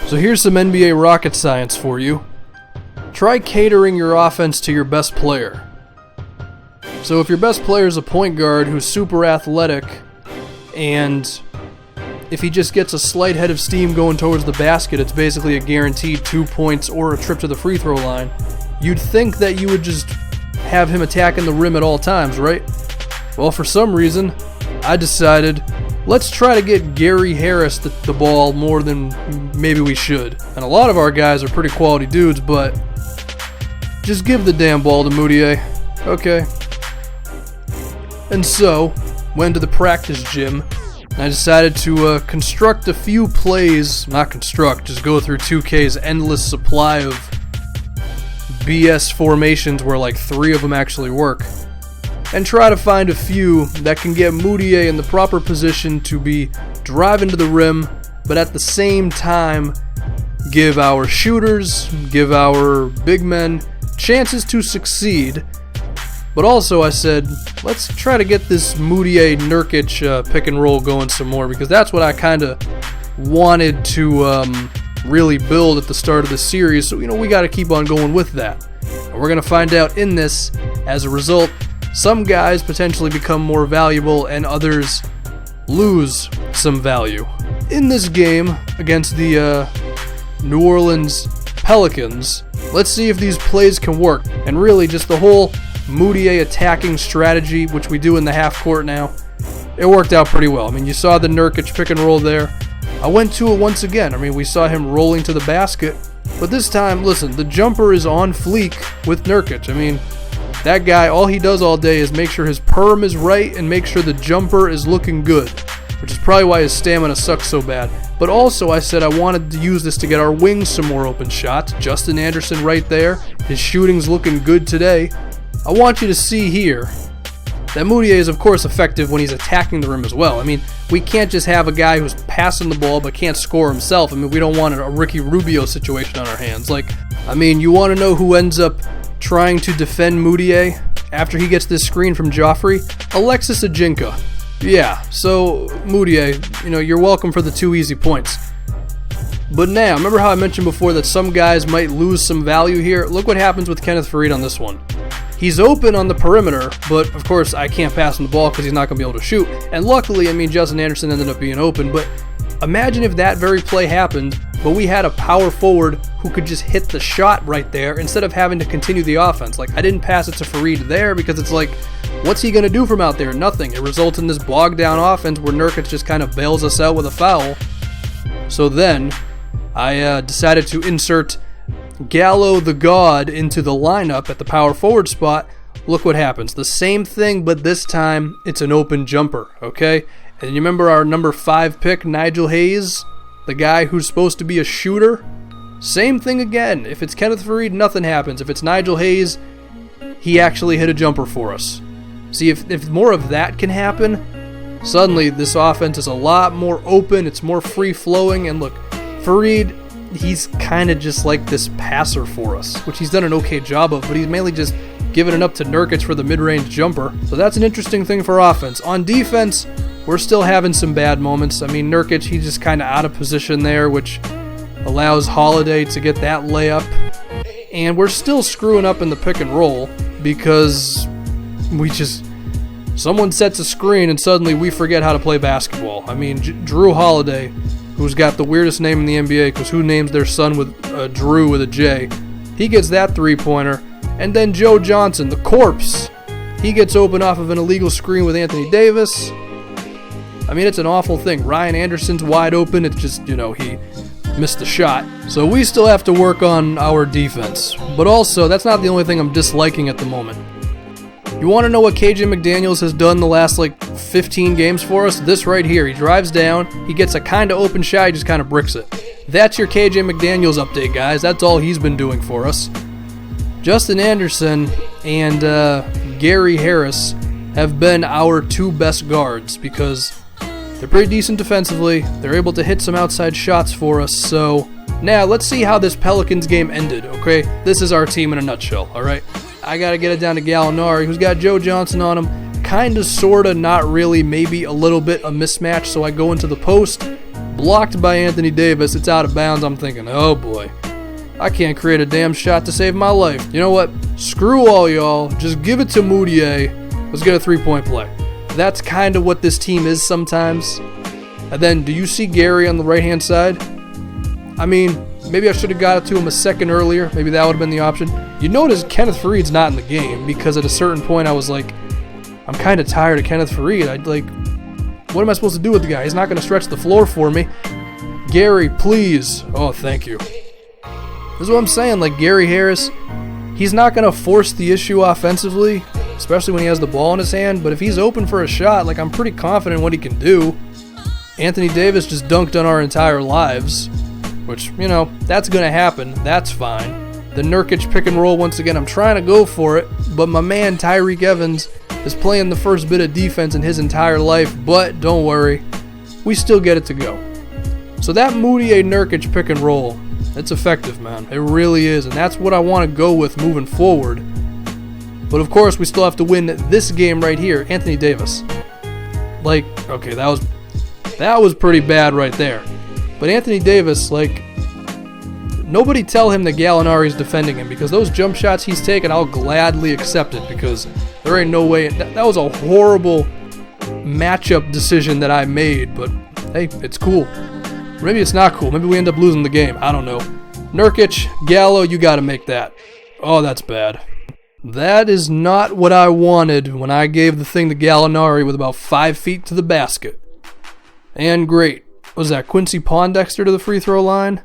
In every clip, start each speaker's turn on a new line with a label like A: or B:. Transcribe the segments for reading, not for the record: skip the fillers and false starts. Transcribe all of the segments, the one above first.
A: So here's some NBA rocket science for you. Try catering your offense to your best player. So if your best player is a point guard who's super athletic, and if he just gets a slight head of steam going towards the basket, it's basically a guaranteed 2 points or a trip to the free throw line, you'd think that you would just have him attacking the rim at all times, right? Well, for some reason, I decided, let's try to get Gary Harris the ball more than maybe we should. And a lot of our guys are pretty quality dudes, but just give the damn ball to Moutier, okay? And so, went to the practice gym, and I decided to construct a few plays, just go through 2K's endless supply of BS formations where like 3 of them actually work, and try to find a few that can get Moutier in the proper position to be driving to the rim, but at the same time give our shooters, give our big men chances to succeed. But also I said, let's try to get this Moutier-Nurkic pick and roll going some more, because that's what I kind of wanted to really build at the start of the series. So, we got to keep on going with that. And we're going to find out in this, as a result, some guys potentially become more valuable and others lose some value. In this game against the New Orleans Pelicans, let's see if these plays can work. And really just the whole Moutier attacking strategy, which we do in the half court now, it worked out pretty well. I mean, you saw the Nurkic pick and roll there. I went to it once again. I mean, we saw him rolling to the basket, but this time, listen, the jumper is on fleek with Nurkic. I mean, that guy, all he does all day is make sure his perm is right and make sure the jumper is looking good, which is probably why his stamina sucks so bad. But also, I said I wanted to use this to get our wings some more open shots. Justin Anderson right there. His shooting's looking good today. I want you to see here that Moutier is, of course, effective when he's attacking the rim as well. I mean, we can't just have a guy who's passing the ball but can't score himself. I mean, we don't want a Ricky Rubio situation on our hands. You want to know who ends up trying to defend Moutier after he gets this screen from Joffrey? Alexis Ajinka. Yeah, so Moutier, you're welcome for the 2 easy points. But now, remember how I mentioned before that some guys might lose some value here? Look what happens with Kenneth Faried on this one. He's open on the perimeter, but of course I can't pass him the ball because he's not going to be able to shoot. And luckily, Justin Anderson ended up being open, but imagine if that very play happened, but we had a power forward who could just hit the shot right there instead of having to continue the offense. I didn't pass it to Faried there because it's what's he going to do from out there? Nothing. It results in this bogged down offense where Nurkic just kind of bails us out with a foul. So then I decided to insert Gallo the God into the lineup at the power forward spot. Look what happens. The same thing, but this time it's an open jumper, okay? And you remember our number 5 pick, Nigel Hayes, the guy who's supposed to be a shooter? Same thing again. If it's Kenneth Faried, nothing happens. If it's Nigel Hayes, he actually hit a jumper for us. See, if more of that can happen, suddenly this offense is a lot more open, it's more free-flowing, and look, Faried, he's kind of just like this passer for us, which he's done an okay job of, but he's mainly just giving it up to Nurkic for the mid-range jumper. So that's an interesting thing for offense. On defense, we're still having some bad moments. Nurkic, he's just kind of out of position there, which allows Holiday to get that layup. And we're still screwing up in the pick and roll because someone sets a screen and suddenly we forget how to play basketball. Drew Holiday, who's got the weirdest name in the NBA because who names their son with Drew with a J? He gets that 3-pointer. And then Joe Johnson, the corpse, he gets open off of an illegal screen with Anthony Davis. It's an awful thing. Ryan Anderson's wide open. It's just, he missed the shot. So we still have to work on our defense. But also, that's not the only thing I'm disliking at the moment. You want to know what KJ McDaniels has done the last 15 games for us? This right here. He drives down, he gets a kind of open shot, he just kind of bricks it. That's your KJ McDaniels update, guys. That's all he's been doing for us. Justin Anderson and Gary Harris have been our 2 best guards because they're pretty decent defensively. They're able to hit some outside shots for us. So now let's see how this Pelicans game ended, okay? This is our team in a nutshell, all right? I got to get it down to Gallinari, who's got Joe Johnson on him. Kind of, sort of, not really, maybe a little bit a mismatch. So I go into the post. Blocked by Anthony Davis. It's out of bounds. I'm thinking, oh boy. I can't create a damn shot to save my life. You know what? Screw all y'all. Just give it to Moutier. Let's get a 3-point play. That's kind of what this team is sometimes. And then, do you see Gary on the right-hand side? I mean, maybe I should have got it to him a second earlier. Maybe that would have been the option. You notice Kenneth Faried's not in the game because at a certain point I was like, I'm kind of tired of Kenneth Faried. What am I supposed to do with the guy? He's not going to stretch the floor for me. Gary, please. Oh, thank you. This is what I'm saying. Like, Gary Harris, he's not going to force the issue offensively, especially when he has the ball in his hand. But if he's open for a shot, like, I'm pretty confident in what he can do. Anthony Davis just dunked on our entire lives, which, you know, that's going to happen. That's fine. The Nurkic pick and roll, once again, I'm trying to go for it, but my man Tyreke Evans is playing the first bit of defense in his entire life, but don't worry, we still get it to go. So that Moutier Nurkic pick and roll, it's effective, man. It really is, and that's what I want to go with moving forward. But of course, we still have to win this game right here. Anthony Davis. Like, okay, that was pretty bad right there. But Anthony Davis, like, nobody tell him that Gallinari's defending him, because those jump shots he's taking, I'll gladly accept it, because there ain't no way. That was a horrible matchup decision that I made, but hey, it's cool. Maybe it's not cool. Maybe we end up losing the game. I don't know. Nurkic, Gallo, you got to make that. Oh, that's bad. That is not what I wanted when I gave the thing to Gallinari with about 5 feet to the basket. And great. What was that, Quincy Pondexter to the free throw line?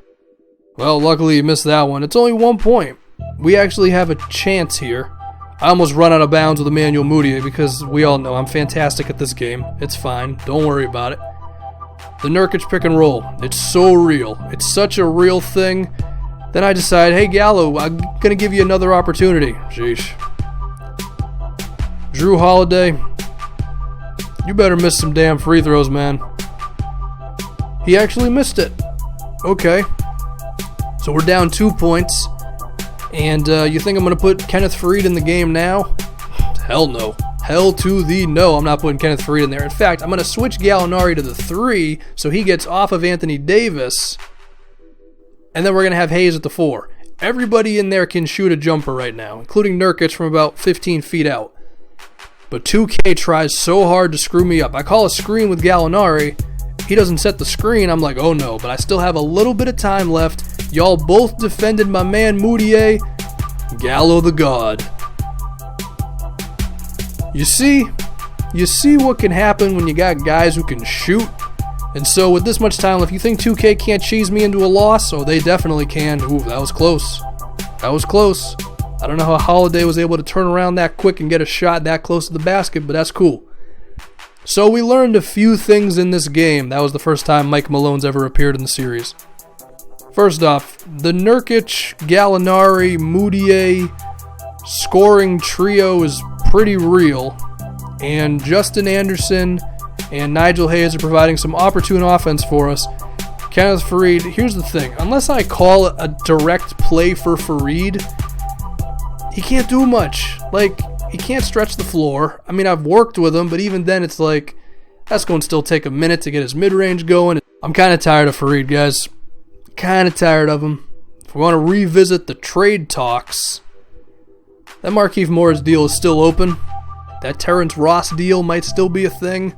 A: Well, luckily you missed that one. It's only 1 point. We actually have a chance here. I almost run out of bounds with Emmanuel Moutier because we all know I'm fantastic at this game. It's fine. Don't worry about it. The Nurkic pick and roll. It's so real. It's such a real thing. Then I decide, hey Gallo, I'm going to give you another opportunity. Sheesh. Drew Holiday, you better miss some damn free throws, man. He actually missed it. Okay. So we're down 2 points. And you think I'm going to put Kenneth Faried in the game now? Hell no. Hell to the no. I'm not putting Kenneth Faried in there. In fact, I'm going to switch Gallinari to the 3 so he gets off of Anthony Davis. And then we're going to have Hayes at the 4. Everybody in there can shoot a jumper right now, including Nurkic from about 15 feet out. But 2K tries so hard to screw me up. I call a screen with Gallinari. He doesn't set the screen. I'm like, oh no. But I still have a little bit of time left. Y'all both defended my man Moutier. Gallo the God. You see what can happen when you got guys who can shoot? And so with this much time left, you think 2K can't cheese me into a loss? Oh, they definitely can. Ooh, that was close. That was close. I don't know how Holiday was able to turn around that quick and get a shot that close to the basket, but that's cool. So we learned a few things in this game. That was the first time Mike Malone's ever appeared in the series. First off, the Nurkic, Gallinari, Moutier scoring trio is pretty real, and Justin Anderson and Nigel Hayes are providing some opportune offense for us. Kenneth Faried, here's the thing, unless I call it a direct play for Faried, he can't do much. Like, he can't stretch the floor. I mean, I've worked with him, but even then it's like, that's going to still take a minute to get his mid-range going. I'm kind of tired of Faried, guys. Kind of tired of him. If we want to revisit the trade talks, that Markieff Morris deal is still open. That Terrence Ross deal might still be a thing.